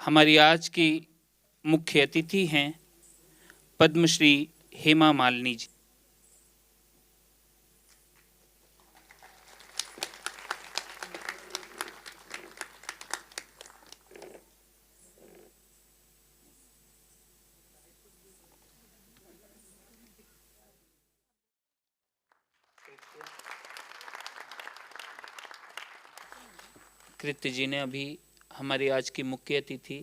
हमारी आज की मुख्य अतिथि हैं पद्मश्री हेमा मालिनी जी। कृत्य जी ने अभी हमारी आज की मुख्य अतिथि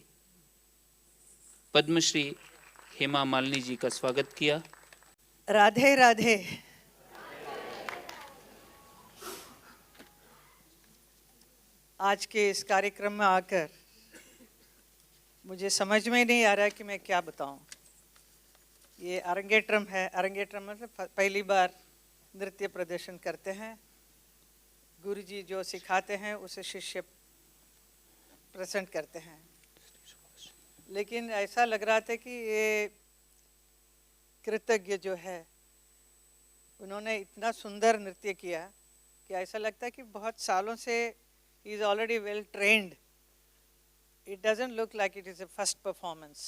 पद्मश्री हेमा मालिनी जी का स्वागत किया। राधे राधे। आज के इस कार्यक्रम में आकर मुझे समझ में नहीं आ रहा कि मैं क्या बताऊं। ये अरंगेट्रम है। अरंगेट्रम मतलब पहली बार नृत्य प्रदर्शन करते हैं। गुरुजी जो सिखाते हैं उसे शिष्य प्रेजेंट करते हैं। लेकिन ऐसा लग रहा था कि ये कृतज्ञ जो है उन्होंने इतना सुंदर नृत्य किया कि ऐसा लगता है कि बहुत सालों से he is already well trained. It doesn't look like it is a first performance.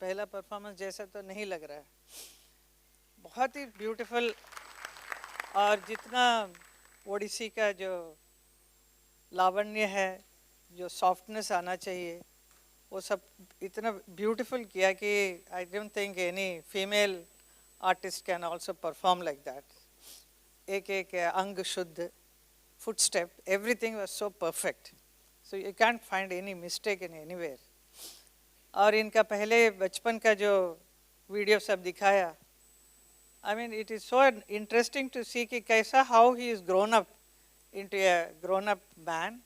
पहला परफॉर्मेंस जैसा तो नहीं लग रहा है। बहुत ही ब्यूटीफुल। और जितना ओडिसी का जो लावण्य है, जो सॉफ्टनेस आना चाहिए, वो सब इतना ब्यूटीफुल किया कि आई don't think any female artist can also perform like that. एक एक अंग शुद्ध, footstep, everything was so perfect. So you can't find any mistake in anywhere. और इनका पहले बचपन का जो वीडियो सब दिखाया, I mean it is so interesting to see कि कैसा how he is grown up into a grown up man.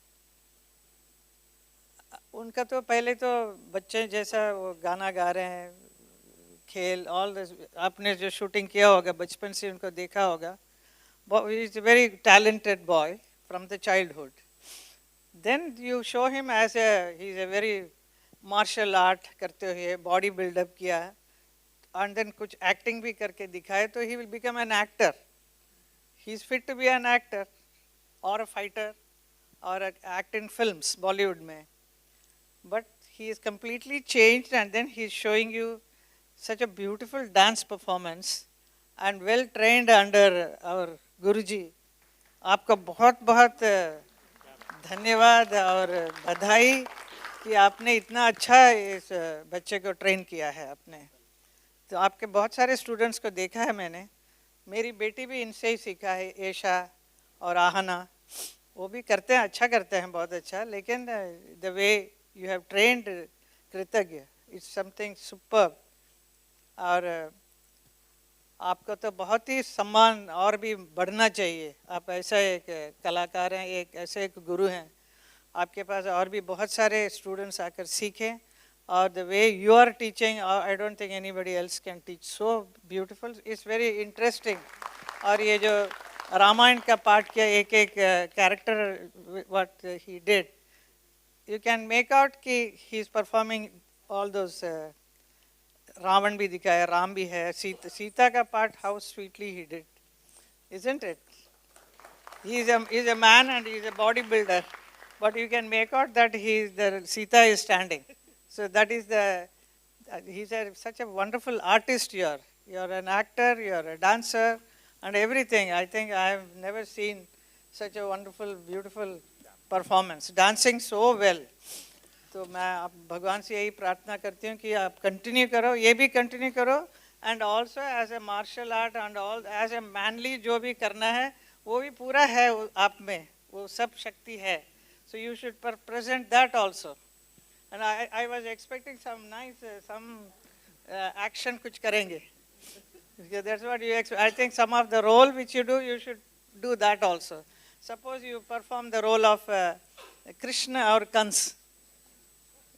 उनका तो पहले तो बच्चे जैसा वो गाना गा रहे हैं, खेल all this, आपने जो शूटिंग किया होगा बचपन से उनको देखा होगा। He is a very talented boy from the childhood. Then you show him as he is a very martial art करते हुए body build up किया, and then कुछ acting भी करके दिखाए तो he will become an actor. He is fit to be an actor or a fighter or act in films Bollywood में. But he is completely changed, and then he is showing you such a beautiful dance performance and well trained under our गुरुजी। आपका बहुत बहुत धन्यवाद और बधाई कि आपने इतना अच्छा इस बच्चे को ट्रेन किया है आपने। तो आपके बहुत सारे स्टूडेंट्स को देखा है मैंने। मेरी बेटी भी इनसे ही सीखा है, ऐशा और आहना। वो भी करते हैं, अच्छा करते हैं, बहुत अच्छा। लेकिन the way you have trained कृतज्ञ इट्स समथिंग सुपर्ब। और आपका तो बहुत ही सम्मान और भी बढ़ना चाहिए। आप ऐसा एक कलाकार हैं, एक ऐसे एक गुरु हैं। आपके पास और भी बहुत सारे स्टूडेंट्स आकर सीखें। और the way you are teaching, I don't think anybody else can teach so beautiful, it's very interesting. और ये जो रामायण का पाठ किया, एक एक character what he did, you can make out कि he is performing all those. Ravana भी दिखाया, राम भी है, सीता का part how sweetly he did, isn't it? He is a man and he is a bodybuilder, but you can make out that Sita is standing. So that is he's such a wonderful artist you are. You are an actor, you are a dancer and everything. I think I have never seen such a wonderful, beautiful performance, dancing so well. तो मैं आप भगवान से यही प्रार्थना करती हूँ कि आप कंटिन्यू करो, ये भी कंटिन्यू करो, and also as a martial art and all as a manly जो भी करना है वो भी पूरा है आप में, वो सब शक्ति है. So you should present that also. And I was expecting some nice some action कुछ करेंगे. That's what you expect. I think some of the role which you do, you should do that also. Suppose you perform the role of Krishna or Kans.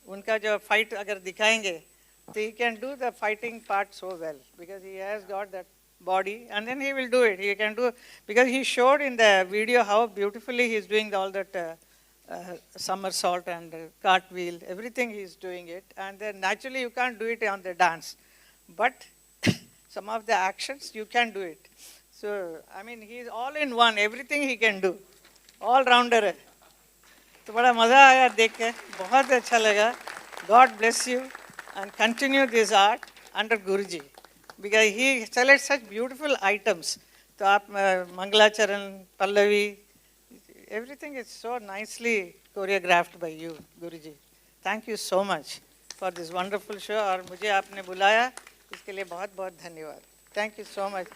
उनका जो fight अगर दिखाएंगे, so he can do the fighting part so well because he has got that body, and then he will do it. He can do, because he showed in the video how beautifully he is doing all that somersault and cartwheel, everything he is doing it, and then naturally you can't do it on the dance, but some of the actions you can do it. So I mean he is all in one, everything he can do, all rounder है. तो बड़ा मज़ा आया देख के, बहुत अच्छा लगा. God bless you and continue this art under Guruji because he selects such beautiful items. तो आप मंगलाचरण, Pallavi, everything is so nicely choreographed by you, Guruji. Thank you so much for this wonderful show और मुझे आपने बुलाया इसके लिए बहुत बहुत धन्यवाद. Thank you so much.